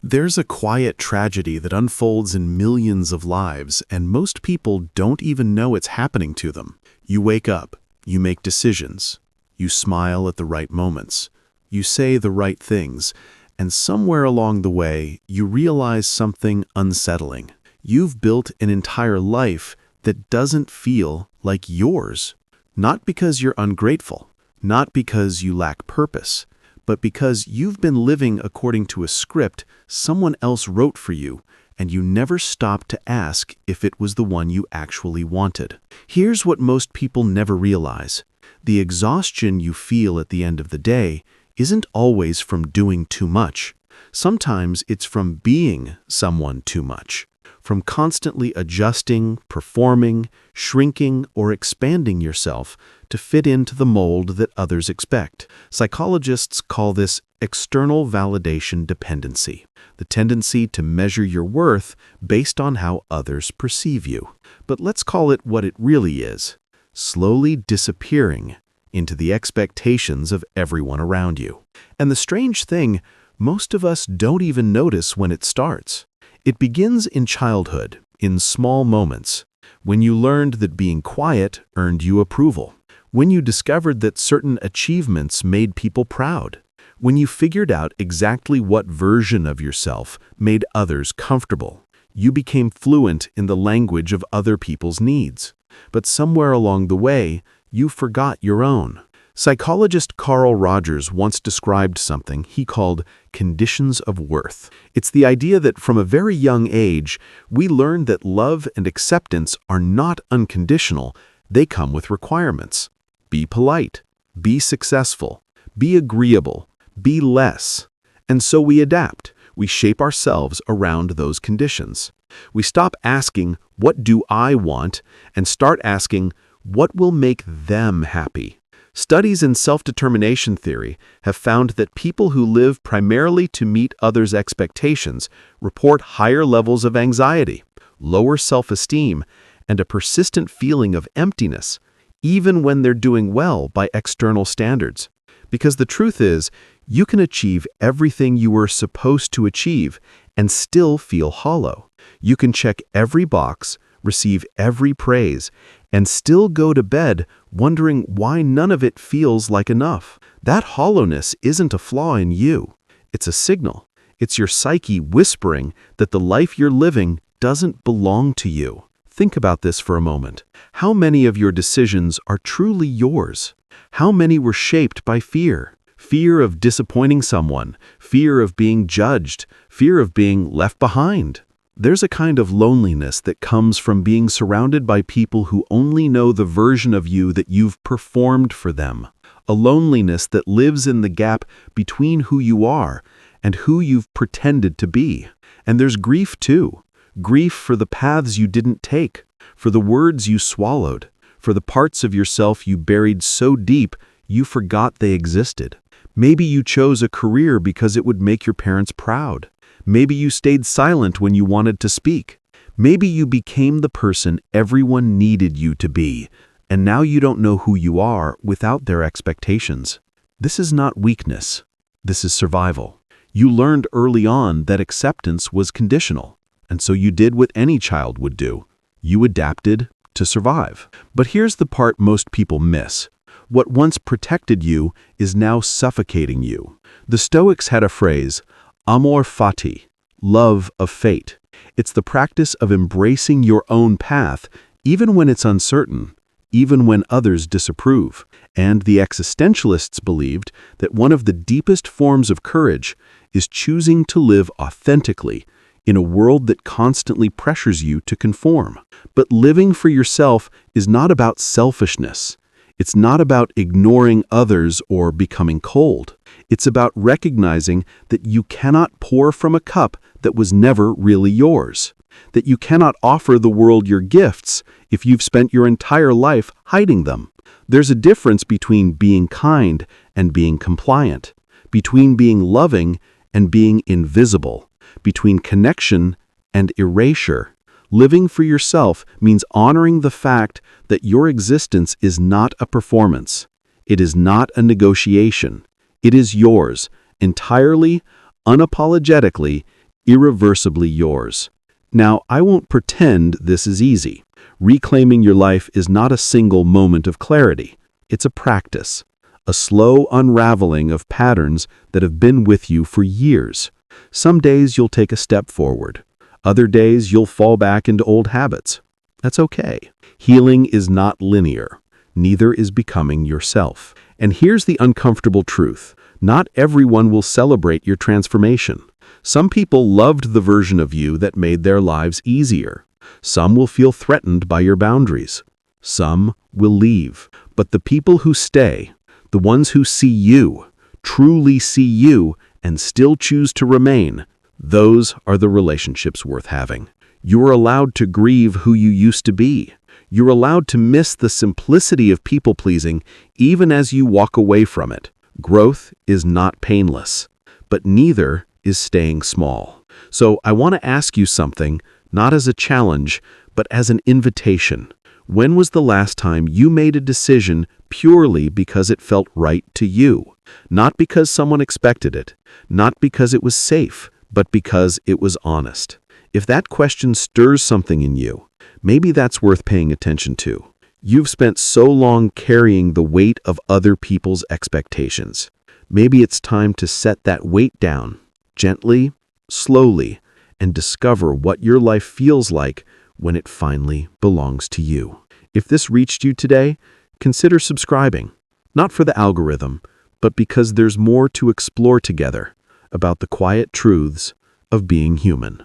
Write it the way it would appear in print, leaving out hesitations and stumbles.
There's a quiet tragedy that unfolds in millions of lives, and most people don't even know it's happening to them. You wake up, you make decisions, you smile at the right moments, you say the right things, and somewhere along the way, you realize something unsettling. You've built an entire life that doesn't feel like yours. Not because you're ungrateful, not because you lack purpose, but because you've been living according to a script someone else wrote for you, and you never stopped to ask if it was the one you actually wanted. Here's what most people never realize. The exhaustion you feel at the end of the day isn't always from doing too much. Sometimes it's from being someone too much. From constantly adjusting, performing, shrinking, or expanding yourself to fit into the mold that others expect. Psychologists call this external validation dependency, the tendency to measure your worth based on how others perceive you. But let's call it what it really is: slowly disappearing into the expectations of everyone around you. And the strange thing, most of us don't even notice when it starts. It begins in childhood, in small moments, when you learned that being quiet earned you approval, when you discovered that certain achievements made people proud, when you figured out exactly what version of yourself made others comfortable. You became fluent in the language of other people's needs. But somewhere along the way, you forgot your own. Psychologist Carl Rogers once described something he called conditions of worth. It's the idea that from a very young age, we learn that love and acceptance are not unconditional. They come with requirements. Be polite, be successful, be agreeable, be less. And so we adapt. We shape ourselves around those conditions. We stop asking, "What do I want?" and start asking, "What will make them happy?" Studies in self-determination theory have found that people who live primarily to meet others' expectations report higher levels of anxiety, lower self-esteem, and a persistent feeling of emptiness, even when they're doing well by external standards. Because the truth is, you can achieve everything you were supposed to achieve and still feel hollow. You can check every box, receive every praise, and still go to bed wondering why none of it feels like enough. That hollowness isn't a flaw in you. It's a signal. It's your psyche whispering that the life you're living doesn't belong to you. Think about this for a moment. How many of your decisions are truly yours? How many were shaped by fear? Fear of disappointing someone, fear of being judged, fear of being left behind. There's a kind of loneliness that comes from being surrounded by people who only know the version of you that you've performed for them. A loneliness that lives in the gap between who you are and who you've pretended to be. And there's grief too. Grief for the paths you didn't take, for the words you swallowed, for the parts of yourself you buried so deep you forgot they existed. Maybe you chose a career because it would make your parents proud. Maybe you stayed silent when you wanted to speak. Maybe you became the person everyone needed you to be, and now you don't know who you are without their expectations. This is not weakness. This is survival. You learned early on that acceptance was conditional, and so you did what any child would do. You adapted to survive. But here's the part most people miss. What once protected you is now suffocating you. The Stoics had a phrase, amor fati, love of fate. It's the practice of embracing your own path, even when it's uncertain, even when others disapprove. And the existentialists believed that one of the deepest forms of courage is choosing to live authentically in a world that constantly pressures you to conform. But living for yourself is not about selfishness. It's not about ignoring others or becoming cold. It's about recognizing that you cannot pour from a cup that was never really yours, that you cannot offer the world your gifts if you've spent your entire life hiding them. There's a difference between being kind and being compliant, between being loving and being invisible, between connection and erasure. Living for yourself means honoring the fact that your existence is not a performance. It is not a negotiation. It is yours, entirely, unapologetically, irreversibly yours. Now, I won't pretend this is easy. Reclaiming your life is not a single moment of clarity. It's a practice, a slow unraveling of patterns that have been with you for years. Some days you'll take a step forward. Other days you'll fall back into old habits. That's okay. Healing is not linear. Neither is becoming yourself. And here's the uncomfortable truth. Not everyone will celebrate your transformation. Some people loved the version of you that made their lives easier. Some will feel threatened by your boundaries. Some will leave. But the people who stay, the ones who see you, truly see you, and still choose to remain, those are the relationships worth having. You are allowed to grieve who you used to be. You're allowed to miss the simplicity of people-pleasing even as you walk away from it. Growth is not painless, but neither is staying small. So I want to ask you something, not as a challenge, but as an invitation. When was the last time you made a decision purely because it felt right to you? Not because someone expected it, not because it was safe, but because it was honest. If that question stirs something in you, maybe that's worth paying attention to. You've spent so long carrying the weight of other people's expectations. Maybe it's time to set that weight down, gently, slowly, and discover what your life feels like when it finally belongs to you. If this reached you today, consider subscribing. Not for the algorithm, but because there's more to explore together about the quiet truths of being human.